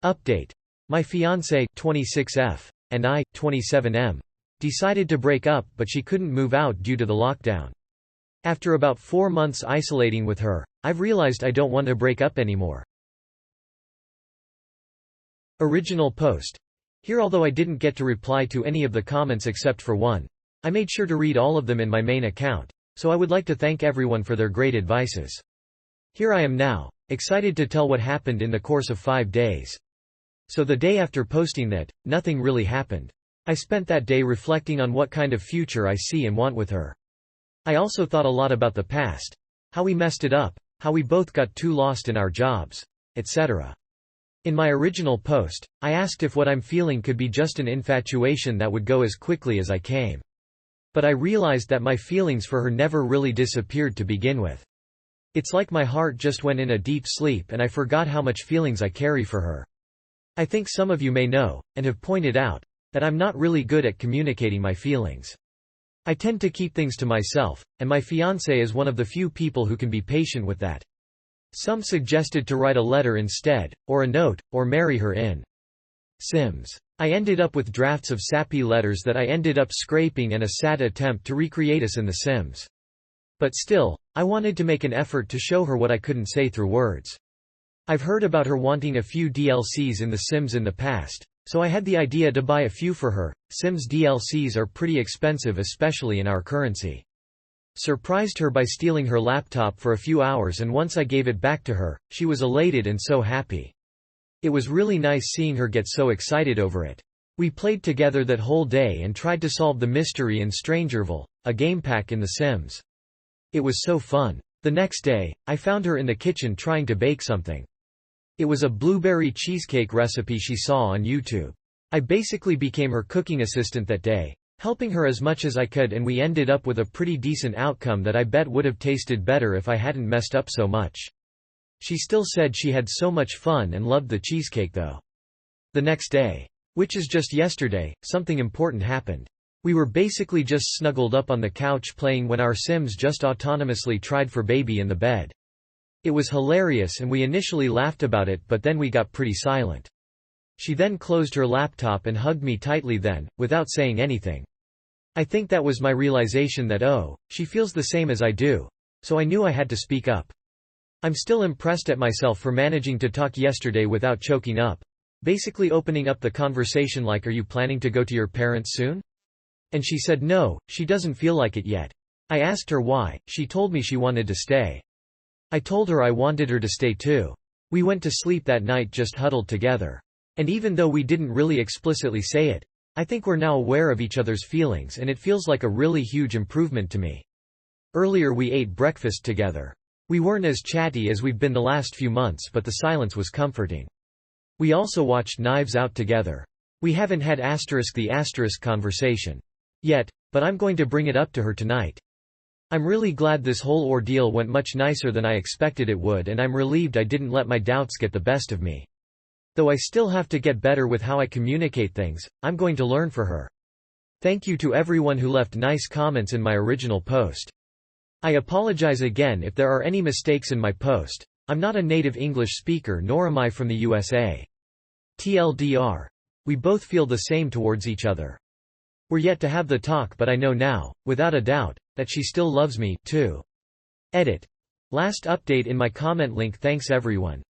Update. My fiancé, 26F, and I, 27M, decided to break up, but she couldn't move out due to the lockdown. After about 4 months isolating with her, I've realized I don't want to break up anymore. Original post. Here, although I didn't get to reply to any of the comments except for one, I made sure to read all of them in my main account, so I would like to thank everyone for their great advices. Here I am now, excited to tell what happened in the course of 5 days. So the day after posting that, nothing really happened. I spent that day reflecting on what kind of future I see and want with her. I also thought a lot about the past. How we messed it up, how we both got too lost in our jobs, etc. In my original post, I asked if what I'm feeling could be just an infatuation that would go as quickly as I came. But I realized that my feelings for her never really disappeared to begin with. It's like my heart just went in a deep sleep and I forgot how much feelings I carry for her. I think some of you may know, and have pointed out, that I'm not really good at communicating my feelings. I tend to keep things to myself, and my fiancé is one of the few people who can be patient with that. Some suggested to write a letter instead, or a note, or marry her in Sims. I ended up with drafts of sappy letters that I ended up scraping and a sad attempt to recreate us in The Sims. But still, I wanted to make an effort to show her what I couldn't say through words. I've heard about her wanting a few DLCs in The Sims in the past, so I had the idea to buy a few for her. Sims DLCs are pretty expensive, especially in our currency. Surprised her by stealing her laptop for a few hours, and once I gave it back to her, she was elated and so happy. It was really nice seeing her get so excited over it. We played together that whole day and tried to solve the mystery in Strangerville, a game pack in The Sims. It was so fun. The next day, I found her in the kitchen trying to bake something. It was a blueberry cheesecake recipe she saw on YouTube. I basically became her cooking assistant that day, helping her as much as I could, and we ended up with a pretty decent outcome that I bet would have tasted better if I hadn't messed up so much. She still said she had so much fun and loved the cheesecake though. The next day, which is just yesterday, something important happened. We were basically just snuggled up on the couch playing when our Sims just autonomously tried for baby in the bed. It was hilarious and we initially laughed about it, but then we got pretty silent. She then closed her laptop and hugged me tightly then, without saying anything. I think that was my realization that she feels the same as I do. So I knew I had to speak up. I'm still impressed at myself for managing to talk yesterday without choking up. Basically opening up the conversation like, "Are you planning to go to your parents soon?" And she said no, she doesn't feel like it yet. I asked her why, she told me she wanted to stay. I told her I wanted her to stay too. We went to sleep that night just huddled together. And even though we didn't really explicitly say it, I think we're now aware of each other's feelings, and it feels like a really huge improvement to me. Earlier we ate breakfast together. We weren't as chatty as we've been the last few months, but the silence was comforting. We also watched Knives Out together. We haven't had the conversation yet, but I'm going to bring it up to her tonight. I'm really glad this whole ordeal went much nicer than I expected it would, and I'm relieved I didn't let my doubts get the best of me. Though I still have to get better with how I communicate things, I'm going to learn for her. Thank you to everyone who left nice comments in my original post. I apologize again if there are any mistakes in my post. I'm not a native English speaker, nor am I from the USA. TLDR. We both feel the same towards each other. We're yet to have the talk, but I know now, without a doubt, that she still loves me, too. Edit. Last update in my comment link. Thanks everyone.